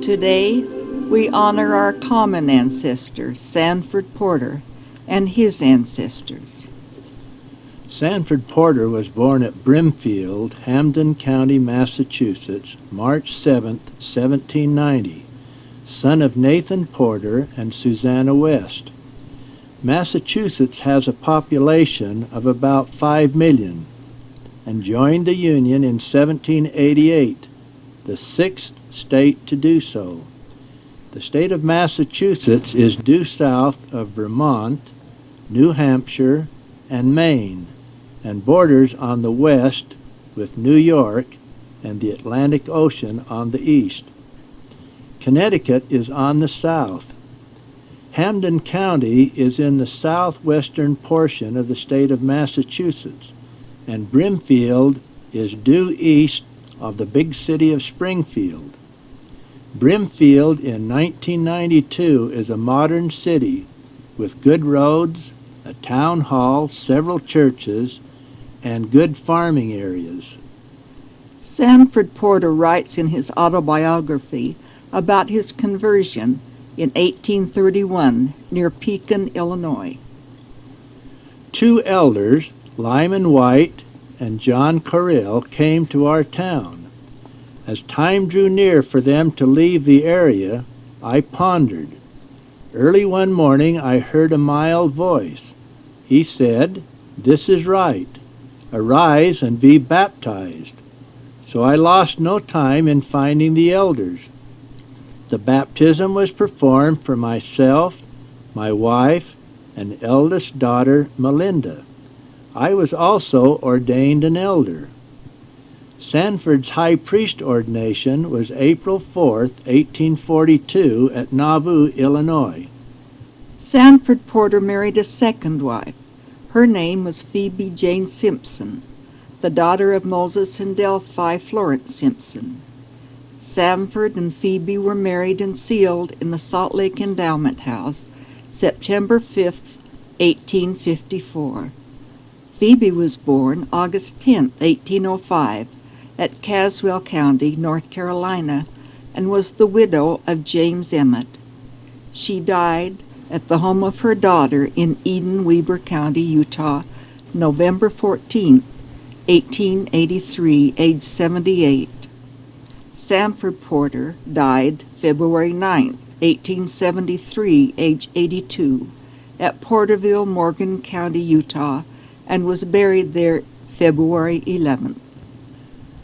Today, we honor our common ancestor, Sanford Porter, and his ancestors. Sanford Porter was born at Brimfield, Hampden County, Massachusetts, March 7, 1790, son of Nathan Porter and Susanna West. Massachusetts has a population of about 5 million and joined the Union in 1788, the sixth state to do so. The state of Massachusetts is due south of Vermont, New Hampshire, and Maine, and borders on the west with New York and the Atlantic Ocean on the east. Connecticut is on the south. Hampden County is in the southwestern portion of the state of Massachusetts, and Brimfield is due east of the big city of Springfield. Brimfield in 1992 is a modern city with good roads, a town hall, several churches, and good farming areas. Sanford Porter writes in his autobiography about his conversion in 1831 near Pekin, Illinois. 2 elders, Lyman White and John Corrill, came to our town. As time drew near for them to leave the area, I pondered. Early one morning I heard a mild voice. He said, "This is right. Arise and be baptized." So I lost no time in finding the elders. The baptism was performed for myself, my wife, and eldest daughter, Melinda. I was also ordained an elder. Sanford's high priest ordination was April 4th, 1842, at Nauvoo, Illinois. Sanford Porter married a second wife. Her name was Phoebe Jane Simpson, the daughter of Moses and Delphi Florence Simpson. Sanford and Phoebe were married and sealed in the Salt Lake Endowment House, September 5, 1854. Phoebe was born August 10, 1805, at Caswell County, North Carolina, and was the widow of James Emmett. She died at the home of her daughter in Eden, Weber County, Utah, November 14, 1883, age 78. Sanford Porter died February 9, 1873, age 82, at Porterville, Morgan County, Utah, and was buried there February 11th.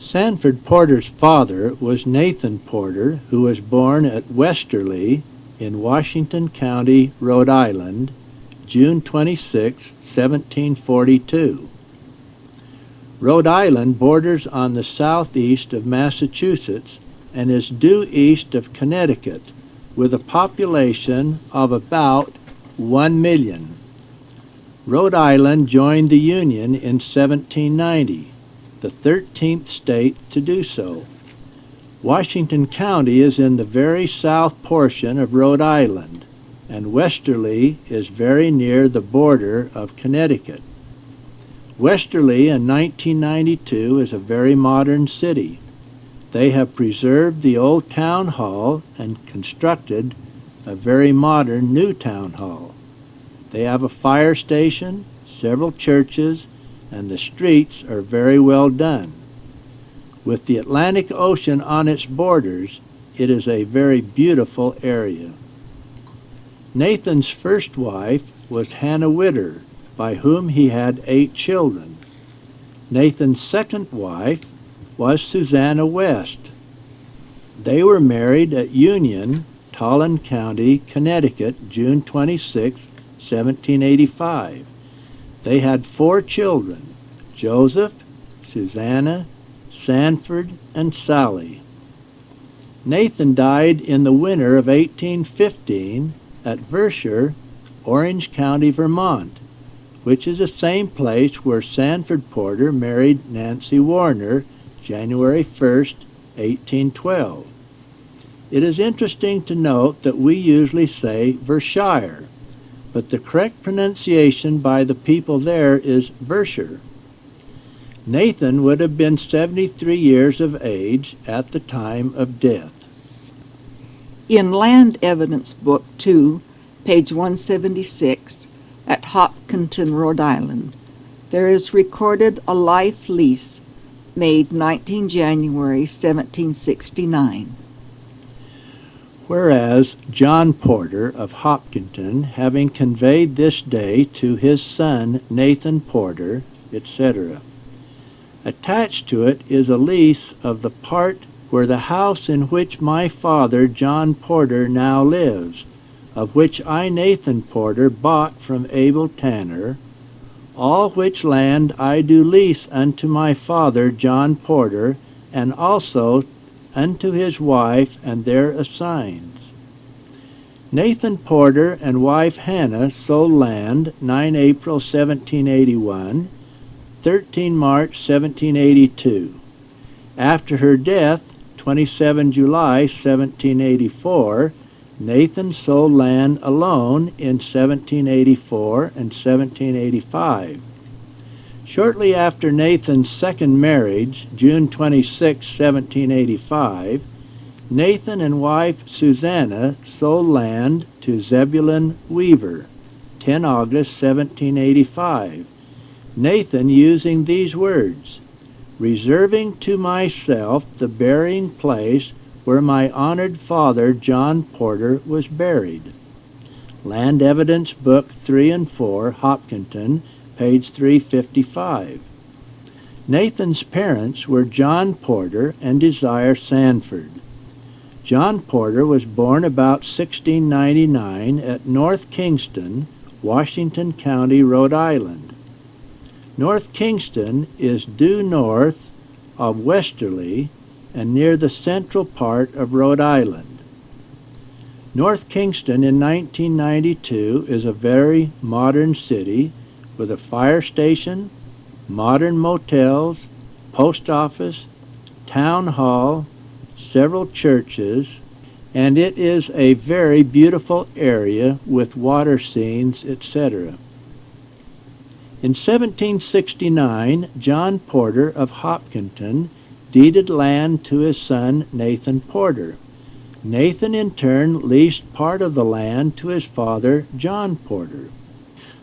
Sanford Porter's father was Nathan Porter, who was born at Westerly in Washington County, Rhode Island, June 26, 1742. Rhode Island borders on the southeast of Massachusetts and is due east of Connecticut, with a population of about 1 million. Rhode Island joined the Union in 1790, the 13th state to do so. Washington County is in the very south portion of Rhode Island, and Westerly is very near the border of Connecticut. Westerly in 1992 is a very modern city. They have preserved the old town hall and constructed a very modern new town hall. They have a fire station, several churches, and the streets are very well done. With the Atlantic Ocean on its borders, it is a very beautiful area. Nathan's first wife was Hannah Witter, by whom he had 8 children. Nathan's second wife was Susanna West. They were married at Union, Tolland County, Connecticut, June 26, 1785. They had 4 children, Joseph, Susanna, Sanford, and Sally. Nathan died in the winter of 1815 at Vershire, Orange County, Vermont, which is the same place where Sanford Porter married Nancy Warner, January 1st, 1812. It is interesting to note that we usually say Vershire, but the correct pronunciation by the people there is Vershire. Nathan would have been 73 years of age at the time of death. In Land Evidence Book 2, page 176, at Hopkinton, Rhode Island, there is recorded a life lease made 19 January 1769. Whereas John Porter of Hopkinton, having conveyed this day to his son Nathan Porter, etc. Attached to it is a lease of the part where the house in which my father John Porter now lives, of which I Nathan Porter bought from Abel Tanner, all which land I do lease unto my father John Porter, and also unto his wife and their assigns. Nathan Porter and wife Hannah sold land 9 April 1781, 13 March 1782. After her death, 27 July 1784, Nathan sold land alone in 1784 and 1785. Shortly after Nathan's second marriage, June 26, 1785, Nathan and wife Susanna sold land to Zebulon Weaver, 10 August 1785, Nathan using these words, "Reserving to myself the burying place where my honored father John Porter was buried." Land Evidence Book 3 and 4, Hopkinton, page 355. Nathan's parents were John Porter and Desire Sanford. John Porter was born about 1699 at North Kingston, Washington County, Rhode Island. North Kingston is due north of Westerly and near the central part of Rhode Island. North Kingston in 1992 is a very modern city with a fire station, modern motels, post office, town hall, several churches, and it is a very beautiful area with water scenes, etc. In 1769, John Porter of Hopkinton deeded land to his son Nathan Porter. Nathan in turn leased part of the land to his father John Porter.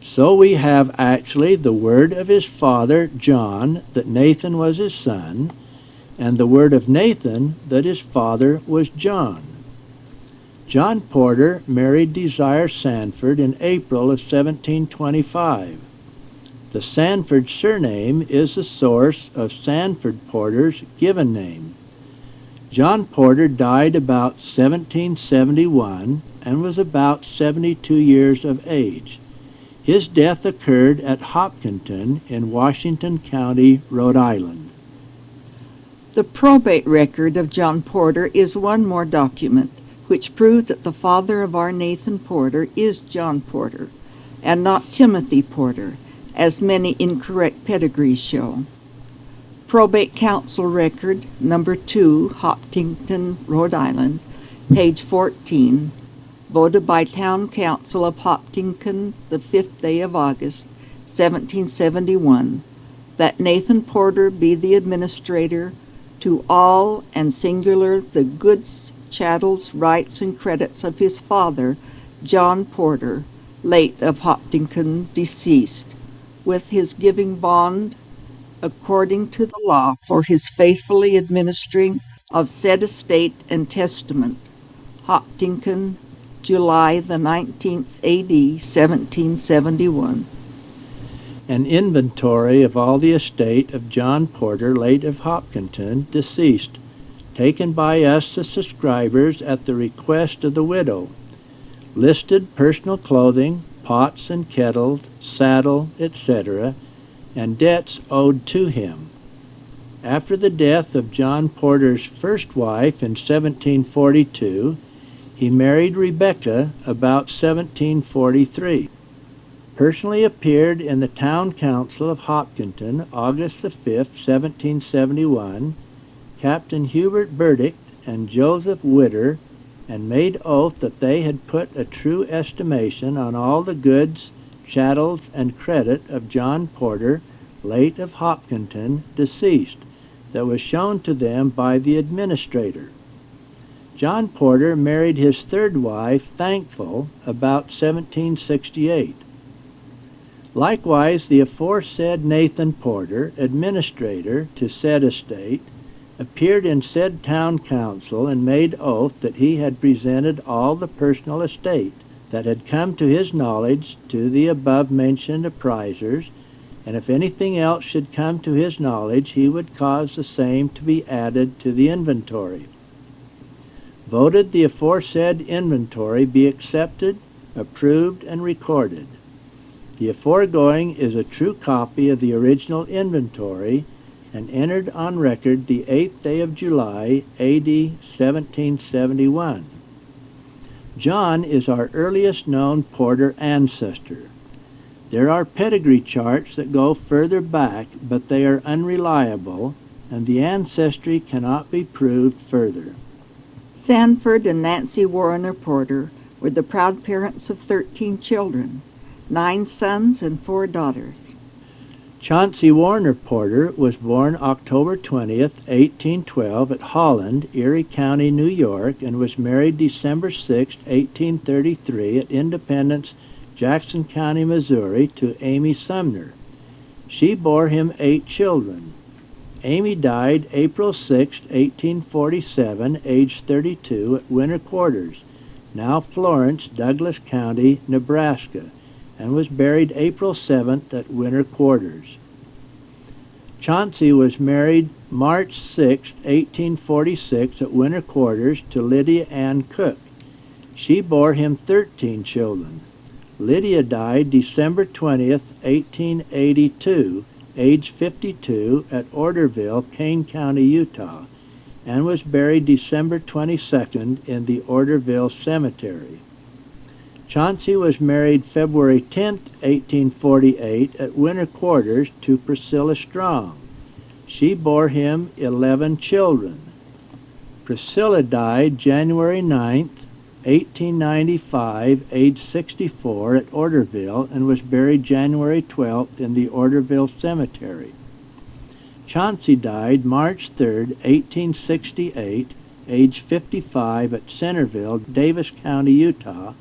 So we have actually the word of his father John that Nathan was his son, and the word of Nathan that his father was John. John Porter married Desire Sanford in April of 1725. The Sanford surname is the source of Sanford Porter's given name. John Porter died about 1771 and was about 72 years of age. His death occurred at Hopkinton in Washington County, Rhode Island. The probate record of John Porter is one more document which proves that the father of our Nathan Porter is John Porter, and not Timothy Porter, as many incorrect pedigrees show. Probate Council Record, number 2, Hopkinton, Rhode Island, page 14, voted by Town Council of Hopkinton the 5th day of August, 1771, that Nathan Porter be the administrator to all and singular the goods, chattels, rights, and credits of his father, John Porter, late of Hopkinton, deceased, with his giving bond according to the law for his faithfully administering of said estate and testament, Hopkinton, July the 19th, A.D., 1771. An inventory of all the estate of John Porter, late of Hopkinton, deceased, taken by us the subscribers at the request of the widow. Listed personal clothing, pots and kettles, saddle, etc., and debts owed to him. After the death of John Porter's first wife in 1742, he married Rebecca about 1743. Personally appeared in the Town Council of Hopkinton, August the 5th, 1771, Captain Hubert Burdick and Joseph Witter, and made oath that they had put a true estimation on all the goods, chattels, and credit of John Porter, late of Hopkinton, deceased, that was shown to them by the administrator. John Porter married his third wife, Thankful, about 1768. Likewise, the aforesaid Nathan Porter, administrator to said estate, appeared in said town council and made oath that he had presented all the personal estate that had come to his knowledge to the above-mentioned apprisers, and if anything else should come to his knowledge, he would cause the same to be added to the inventory. Voted the aforesaid inventory be accepted, approved, and recorded. The aforegoing is a true copy of the original inventory and entered on record the 8th day of July, A.D. 1771. John is our earliest known Porter ancestor. There are pedigree charts that go further back, but they are unreliable, and the ancestry cannot be proved further. Sanford and Nancy Warner Porter were the proud parents of 13 children, 9 sons and 4 daughters. Chauncey Warner Porter was born October 20th, 1812 at Holland, Erie County, New York, and was married December 6, 1833 at Independence, Jackson County, Missouri, to Amy Sumner. She bore him 8 children. Amy died April 6, 1847, aged 32, at Winter Quarters, now Florence, Douglas County, Nebraska, and was buried April 7th at Winter Quarters. Chauncey was married March 6, 1846, at Winter Quarters to Lydia Ann Cook. She bore him 13 children. Lydia died December 20th, 1882, age 52, at Orderville, Kane County, Utah, and was buried December 22nd in the Orderville Cemetery. Chauncey was married February 10, 1848, at Winter Quarters to Priscilla Strong. She bore him 11 children. Priscilla died January 9, 1895, age 64, at Orderville, and was buried January 12th in the Orderville Cemetery. Chauncey died March 3, 1868, age 55, at Centerville, Davis County, Utah,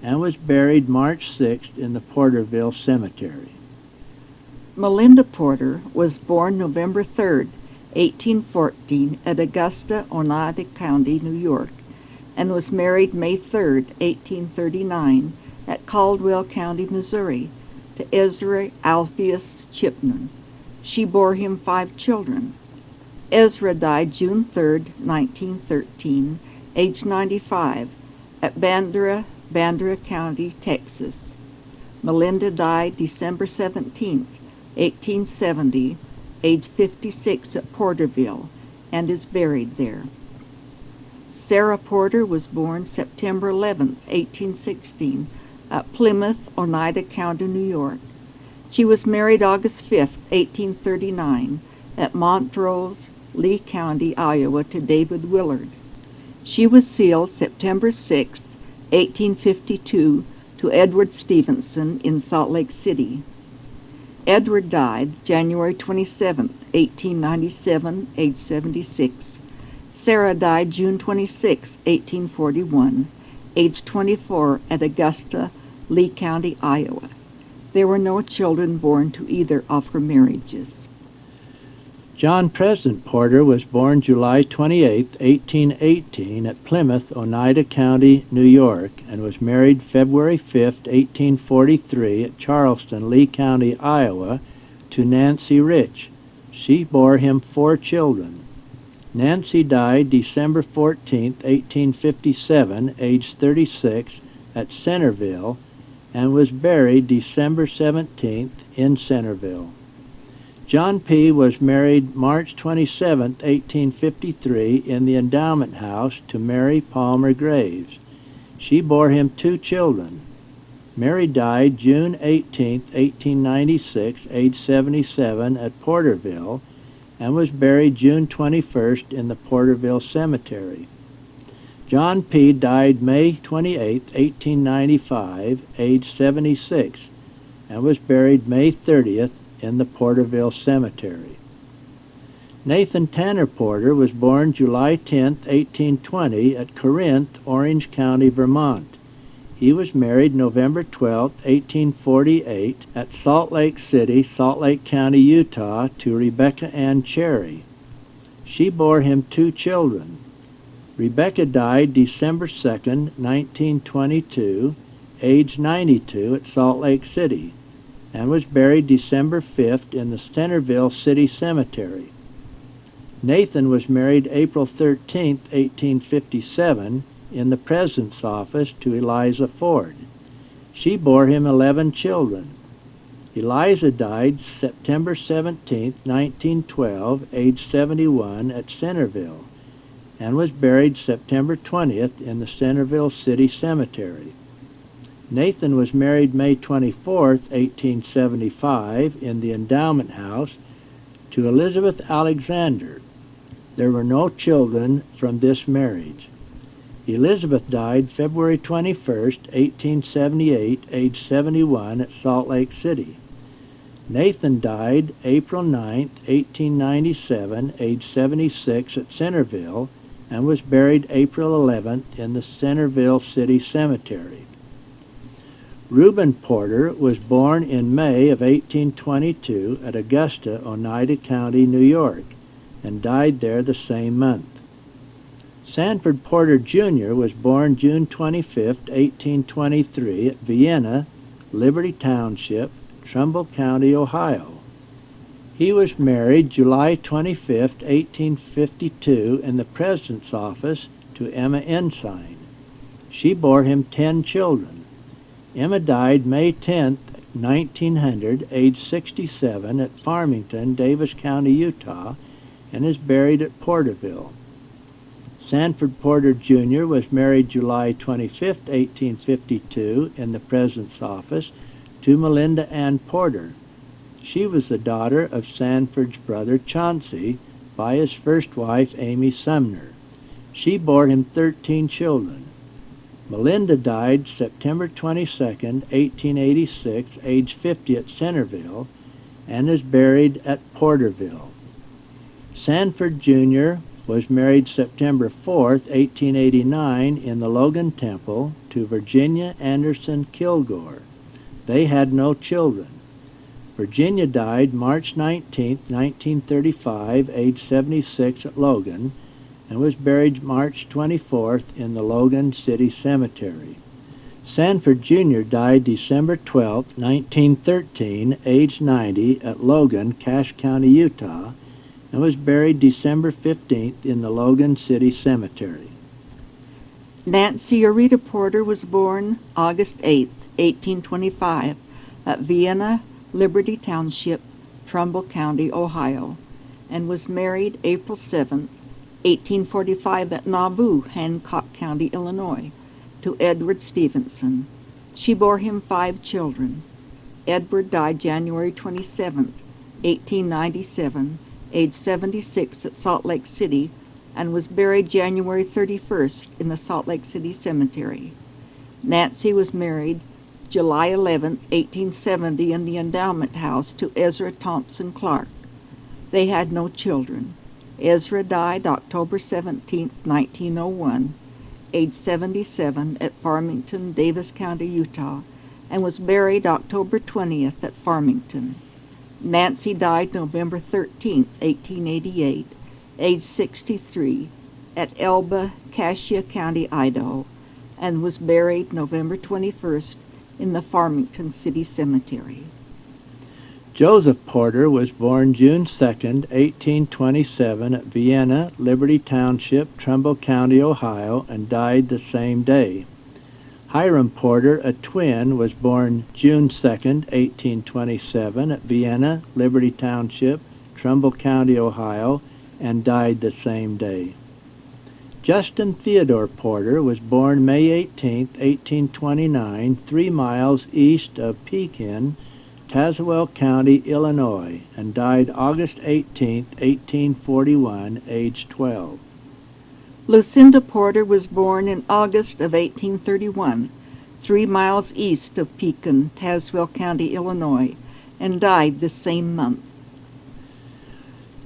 and was buried March 6th in the Porterville Cemetery. Melinda Porter was born November 3, 1814, at Augusta, Oneida County, New York, and was married May 3, 1839, at Caldwell County, Missouri, to Ezra Alpheus Chipman. She bore him 5 children. Ezra died June 3, 1913, age 95, at Bandera County, Texas. Melinda died December 17, 1870, age 56, at Porterville, and is buried there. Sarah Porter was born September 11, 1816, at Plymouth, Oneida County, New York. She was married August 5, 1839, at Montrose, Lee County, Iowa, to David Willard. She was sealed September 6, 1852, to Edward Stevenson in Salt Lake City. Edward died January 27, 1897, age 76. Sarah died June 26, 1841, age 24, at Augusta, Lee County, Iowa. There were no children born to either of her marriages. John President Porter was born July 28, 1818, at Plymouth, Oneida County, New York, and was married February 5, 1843, at Charleston, Lee County, Iowa, to Nancy Rich. She bore him 4 children. Nancy died December 14, 1857, aged 36, at Centerville, and was buried December 17th in Centerville. John P. was married March 27, 1853, in the Endowment House to Mary Palmer Graves. She bore him 2 children. Mary died June 18, 1896, age 77, at Porterville, and was buried June 21st in the Porterville Cemetery. John P. died May 28, 1895, age 76, and was buried May 30th in the Porterville Cemetery. Nathan Tanner Porter was born July 10, 1820, at Corinth, Orange County, Vermont. He was married November 12, 1848, at Salt Lake City, Salt Lake County, Utah, to Rebecca Ann Cherry. She bore him 2 children. Rebecca died December 2, 1922, age 92, at Salt Lake City, and was buried December 5th in the Centerville City Cemetery. Nathan was married April 13, 1857, in the President's office to Eliza Ford. She bore him 11 children. Eliza died September 17, 1912, age 71, at Centerville, and was buried September 20th in the Centerville City Cemetery. Nathan was married May 24, 1875, in the Endowment House to Elizabeth Alexander. There were no children from this marriage. Elizabeth died February 21, 1878, age 71, at Salt Lake City. Nathan died April 9, 1897, age 76, at Centerville, and was buried April 11th in the Centerville City Cemetery. Reuben Porter was born in May of 1822 at Augusta, Oneida County, New York, and died there the same month. Sanford Porter, Jr. was born June 25, 1823, at Vienna, Liberty Township, Trumbull County, Ohio. He was married July 25, 1852, in the President's office to Emma Ensign. She bore him 10 children. Emma died May 10, 1900, age 67, at Farmington, Davis County, Utah, and is buried at Porterville. Sanford Porter, Jr. was married July 25, 1852, in the President's office to Melinda Ann Porter. She was the daughter of Sanford's brother Chauncey by his first wife, Amy Sumner. She bore him 13 children. Melinda died September 22, 1886, age 50, at Centerville, and is buried at Porterville. Sanford, Jr. was married September 4, 1889, in the Logan Temple to Virginia Anderson Kilgore. They had no children. Virginia died March 19, 1935, age 76, at Logan, and was buried March 24th in the Logan City Cemetery. Sanford, Jr. died December 12, 1913, age 90, at Logan, Cache County, Utah, and was buried December 15th in the Logan City Cemetery. Nancy Arita Porter was born August 8, 1825, at Vienna, Liberty Township, Trumbull County, Ohio, and was married April 7, 1845, at Nauvoo, Hancock County, Illinois, to Edward Stevenson. She bore him 5 children. Edward died January 27, 1897, age 76, at Salt Lake City, and was buried January 31st in the Salt Lake City Cemetery. Nancy was married July 11, 1870, in the Endowment House to Ezra Thompson Clark. They had no children. Ezra died October 17, 1901, age 77, at Farmington, Davis County, Utah, and was buried October 20th at Farmington. Nancy died November 13, 1888, age 63, at Elba, Cassia County, Idaho, and was buried November 21st in the Farmington City Cemetery. Joseph Porter was born June 2, 1827, at Vienna, Liberty Township, Trumbull County, Ohio, and died the same day. Hiram Porter, a twin, was born June 2, 1827, at Vienna, Liberty Township, Trumbull County, Ohio, and died the same day. Justin Theodore Porter was born May 18, 1829, 3 miles east of Pekin, Tazewell County, Illinois, and died August 18, 1841, age 12. Lucinda Porter was born in August of 1831, 3 miles east of Pekin, Tazewell County, Illinois, and died the same month.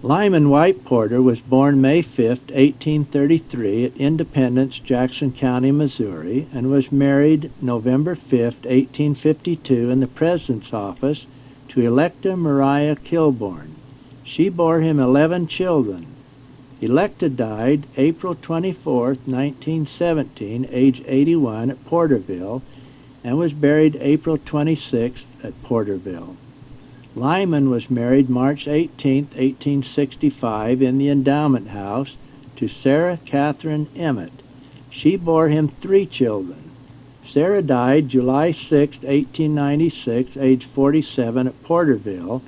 Lyman White Porter was born May 5, 1833 at Independence, Jackson County, Missouri, and was married November 5, 1852 in the President's office to Electa Mariah Kilbourne. She bore him 11 children. Electa died April 24, 1917, age 81, at Porterville, and was buried April 26 at Porterville. Lyman was married March 18, 1865, in the Endowment House to Sarah Catherine Emmett. She bore him 3 children. Sarah died July 6, 1896, age 47, at Porterville,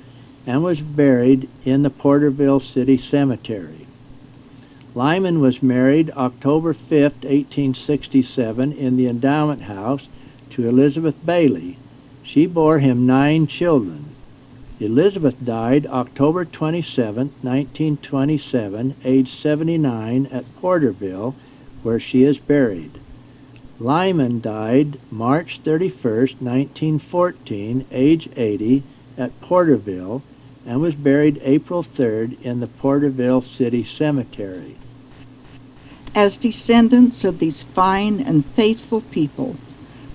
and was buried in the Porterville City Cemetery. Lyman was married October 5, 1867, in the Endowment House to Elizabeth Bailey. She bore him 9 children. Elizabeth died October 27, 1927, age 79, at Porterville, where she is buried. Lyman died March 31, 1914, age 80, at Porterville, and was buried April 3rd in the Porterville City Cemetery. As descendants of these fine and faithful people,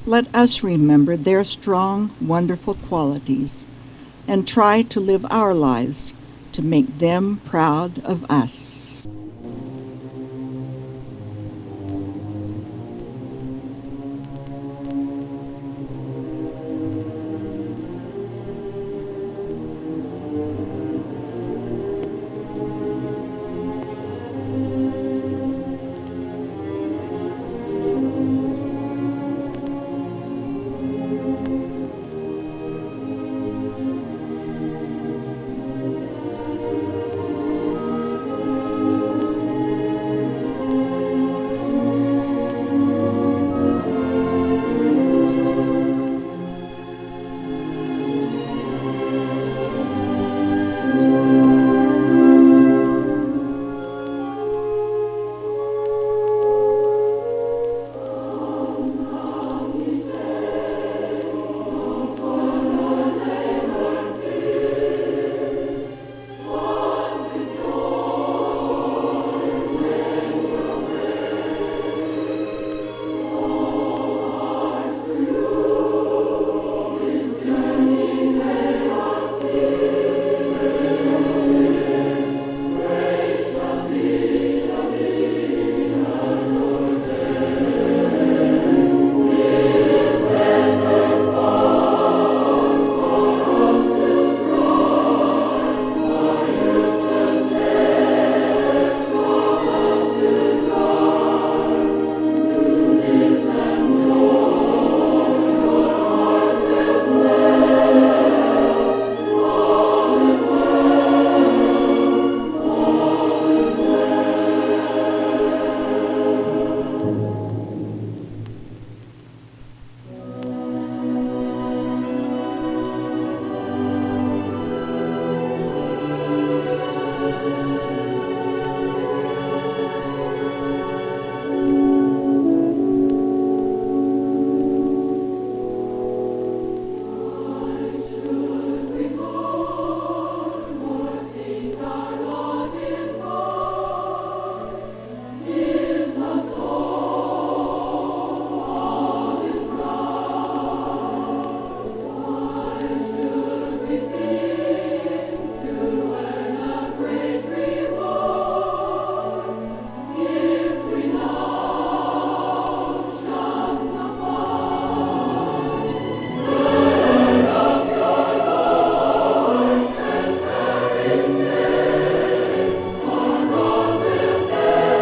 let us remember their strong, wonderful qualities and try to live our lives to make them proud of us.